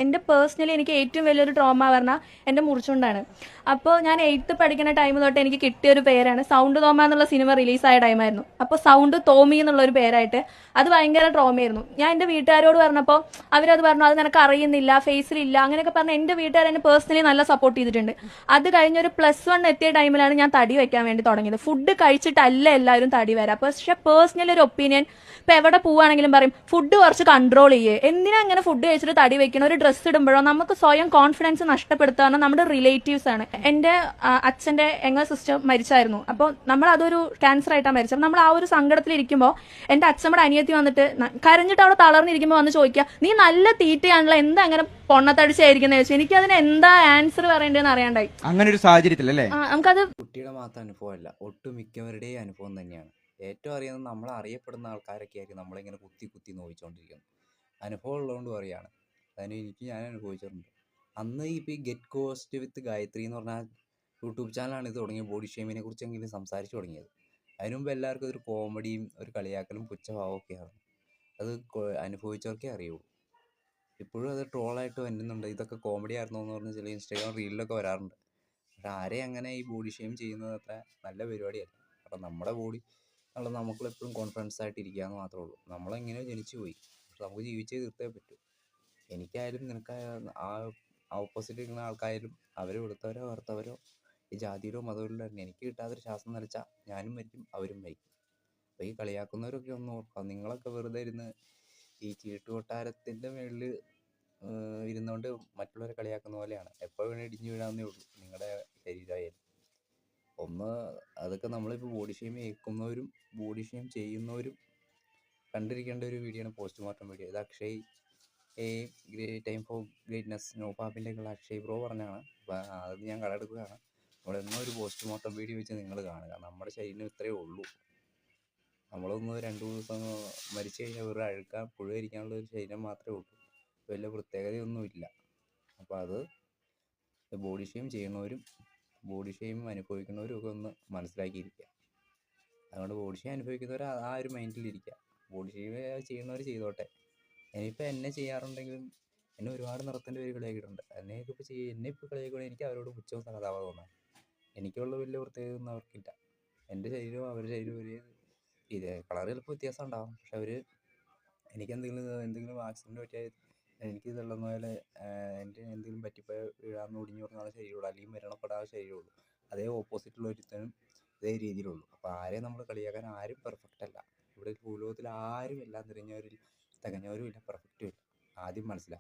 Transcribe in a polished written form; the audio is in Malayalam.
എൻ്റെ പേഴ്സണലി എനിക്ക് ഏറ്റവും വലിയൊരു ട്രോമ പറഞ്ഞാൽ എൻ്റെ മുറിച്ചുകൊണ്ടാണ്. അപ്പോൾ ഞാൻ 8th പഠിക്കുന്ന ടൈം തൊട്ട് എനിക്ക് കിട്ടിയൊരു പേരാണ് സൗണ്ട് തോമ എന്നുള്ള സിനിമ റിലീസായ ടൈമായിരുന്നു. അപ്പോൾ സൗണ്ട് തോമി എന്നുള്ളൊരു പേരായിട്ട് അത് ഭയങ്കര ട്രോമയായിരുന്നു. ഞാൻ എൻ്റെ വീട്ടുകാരോട് പറഞ്ഞപ്പോൾ അവരത് പറഞ്ഞു അത് നിനക്ക് അറിയുന്നില്ല, ഫേസിലില്ല, അങ്ങനെയൊക്കെ പറഞ്ഞ് എൻ്റെ വീട്ടുകാർ എന്നെ പേഴ്സണലി നല്ല സപ്പോർട്ട് ചെയ്തിട്ടുണ്ട്. അത് കഴിഞ്ഞൊരു +1 എത്തിയ ടൈമിലാണ് ഞാൻ തടി വയ്ക്കാൻ വേണ്ടി തുടങ്ങിയത്. ഫുഡ് കഴിച്ചിട്ടല്ല എല്ലാവരും തടി വരാം. പക്ഷെ പേഴ്സണലി ഒരു ഒപ്പീനിയൻ, ഇപ്പം എവിടെ പോവുകയാണെങ്കിലും പറയും ഫുഡ് കുറച്ച് കൺട്രോൾ ചെയ്യേ. എന്തിനാ അങ്ങനെ ഫുഡ് കഴിച്ചിട്ട് തടി വെക്കണം? ഒരു ഡ്രസ്സ് ഇടുമ്പോഴോ നമുക്ക് സ്വയം കോൺഫിഡൻസ് നഷ്ടപ്പെടുത്താൻ നമ്മുടെ റിലേറ്റീവ്സ് ആണ്. എൻ്റെ അച്ഛൻ്റെ എങ്ങ സിസ്റ്റർ മരിച്ചായിരുന്നു. അപ്പോൾ നമ്മൾ അതൊരു ക്യാൻസർ ആയിട്ടാണ് മരിച്ചത്. അപ്പോൾ നമ്മൾ ആ ഒരു സങ്കടത്തിലിരിക്കുമ്പോൾ എൻ്റെ അച്ഛമ്മയുടെ അനിയത്തി വന്നിട്ട് കരഞ്ഞിട്ട് അവിടെ തളർന്നിരിക്കുമ്പോൾ വന്ന് ചോദിക്കുക, നീ നല്ല തീറ്റയാണല്ലോ, എന്താ അങ്ങനെ പൊണ്ണത്തടിച്ചായിരിക്കുന്ന ചോദിച്ചു. എനിക്ക് അതിന് എന്താ ആൻസർ പറയേണ്ടതെന്ന് അറിയാണ്ടായി. അങ്ങനെ ഒരു സാഹചര്യത്തിലല്ലേ നമുക്കത് കുട്ടിയുടെ മാത്രം അനുഭവമല്ല, ഒട്ടുമിക്കവരുടെയും അനുഭവം തന്നെയാണ്. ഏറ്റവും അറിയുന്നത് നമ്മൾ അറിയപ്പെടുന്ന ആൾക്കാരൊക്കെ ആയിരിക്കും നമ്മളിങ്ങനെ കുത്തി കുത്തി നോവിച്ചുകൊണ്ടിരിക്കുന്നത്. അനുഭവം ഉള്ളതുകൊണ്ട് പറയാണ്. അതിന് ഞാൻ അനുഭവിച്ചിട്ടുണ്ട്. അന്ന് ഇപ്പോൾ ഈ ഗെറ്റ് കോസ്റ്റ് വിത്ത് ഗായത്രി എന്ന് പറഞ്ഞാൽ യൂട്യൂബ് ചാനലാണ് ഇത് തുടങ്ങിയത്. ബോഡി ഷേമിനെ കുറിച്ചെങ്കിലും സംസാരിച്ച് തുടങ്ങിയത്. അതിനു മുമ്പ് എല്ലാവർക്കും ഒരു കോമഡിയും ഒരു കളിയാക്കലും പുച്ഛഭാവമൊക്കെയാണ്. അത് അനുഭവിച്ചവർക്കേ അറിയുള്ളൂ. ഇപ്പോഴും അത് ട്രോളായിട്ട് വരുന്നുണ്ട്. ഇതൊക്കെ കോമഡി ആയിരുന്നോ എന്ന് പറഞ്ഞ് ചില ഇൻസ്റ്റാഗ്രാം റീലിലൊക്കെ വരാറുണ്ട്. പക്ഷെ ആരെയും അങ്ങനെ ഈ ബോഡി ഷെയിം ചെയ്യുന്നത് അത്ര നല്ല പരിപാടിയല്ല. അപ്പം നമ്മുടെ ബോഡി ഉള്ളത് നമുക്കെപ്പോഴും കോൺഫിഡൻസ് ആയിട്ട് ഇരിക്കുക എന്ന് മാത്രമേ ഉള്ളൂ. നമ്മളെങ്ങനെയോ ജനിച്ചു പോയി, പക്ഷെ നമുക്ക് ജീവിച്ചേ തീർത്തേ പറ്റൂ. എനിക്കായാലും നിനക്കായാലും ഓപ്പോസിറ്റ് ഇരിക്കുന്ന ആൾക്കായാലും അവർ വെളുത്തവരോ കറുത്തവരോ ഈ ജാതിയിലോ മതത്തിലോ തന്നെ എനിക്ക് കിട്ടാത്തൊരു ശ്വാസം നിലച്ചാൽ ഞാനും മരിക്കും, അവരും മരിക്കും. അപ്പോൾ ഈ കളിയാക്കുന്നവരൊക്കെ ഒന്ന് ഓർക്കാം. നിങ്ങളൊക്കെ വെറുതെ ഇരുന്ന് ഈ ചീട്ടുകൊട്ടാരത്തിൻ്റെ മുകളിൽ ഇരുന്നുകൊണ്ട് മറ്റുള്ളവരെ കളിയാക്കുന്ന പോലെയാണ്. എപ്പോൾ വേണേൽ ഇടിഞ്ഞു വീഴാവുന്നേ ഉള്ളൂ നിങ്ങളുടെ ശരീരമായാലും. അതൊക്കെ നമ്മളിപ്പോൾ ബോഡി ഷെയിം കേൾക്കുന്നവരും ബോഡി ഷെയിം ചെയ്യുന്നവരും കണ്ടിരിക്കേണ്ട ഒരു വീഡിയോ ആണ് പോസ്റ്റ്മോർട്ടം വീഡിയോ. ഇത് അക്ഷയ് ടൈം ഫോർ ഗ്രേറ്റ്നസ് നോപ്പാപ്പിൻ്റെയൊക്കെയുള്ള അക്ഷയ് ബ്രോ പറഞ്ഞാണ്. അപ്പോൾ അത് ഞാൻ കടമെടുക്കുകയാണ്. നമ്മളെന്നും ഒരു പോസ്റ്റ്മോർട്ടം വീഡിയോ വെച്ച് നിങ്ങൾ കാണുക. നമ്മുടെ ശരീരം ഇത്രയേ ഉള്ളൂ. നമ്മളൊന്ന് 2-3 ദിവസം മരിച്ചു കഴിഞ്ഞാൽ വെറുതെ അഴുക്കാൻ പുഴുവരിക്കാനുള്ള ഒരു ശരീരം മാത്രമേ ഉള്ളൂ. വലിയ പ്രത്യേകതയൊന്നുമില്ല. അപ്പോൾ അത് ബോഡി ഷെയിം ചെയ്യുന്നവരും ബോഡി ഷെയിം അനുഭവിക്കുന്നവരും ഒക്കെ ഒന്ന് മനസ്സിലാക്കിയിരിക്കുക. അതുകൊണ്ട് ബോഡി ഷെയിം അനുഭവിക്കുന്നവർ ആ ഒരു മൈൻഡിലിരിക്കുക. ബോഡി ഷെയിം ചെയ്യുന്നവർ ചെയ്തോട്ടെ. ഇനിയിപ്പോൾ എന്നെ ചെയ്യാറുണ്ടെങ്കിലും എന്നെ ഒരുപാട് നിറത്തിൻ്റെ പേര് കളിയാക്കിയിട്ടുണ്ട്. എന്നെ ഇപ്പോൾ കളിയാക്കുകയാണെങ്കിൽ എനിക്ക് അവരോട് പുച്ഛവും സഹതാപവും തോന്നാം. എനിക്കുള്ള വലിയ പ്രത്യേകതയൊന്നും അവർക്കില്ല. എൻ്റെ ശരീരവും അവരുടെ ശരീരവും ഒരേ ഇതേ കളർ ചിലപ്പോൾ വ്യത്യാസം ഉണ്ടാകും. പക്ഷെ എനിക്ക് എന്തെങ്കിലും ആക്സിഡൻറ്റ് പറ്റിയാൽ എനിക്ക് തള്ളുന്ന പോലെ എൻ്റെ എന്തെങ്കിലും പറ്റിപ്പോയാൽ വീഴാന്ന് ഒടിഞ്ഞു പറഞ്ഞാൽ ശരീരമുള്ളൂ, അല്ലെങ്കിൽ മരണപ്പെടാതെ ശരീരമുള്ളൂ. അതേ ഓപ്പോസിറ്റുള്ള ഒരുത്തനും ഇതേ രീതിയിലുള്ളൂ. അപ്പോൾ ആരെയും നമ്മൾ കളിയാക്കാൻ ആരും പെർഫെക്റ്റ് അല്ല. ഇവിടെ ഭൂലോകത്തിൽ ആരും എല്ലാം തികഞ്ഞവരും ഇല്ല, പെർഫെക്റ്റും ഇല്ല. ആദ്യം മനസ്സിലാക്കുക.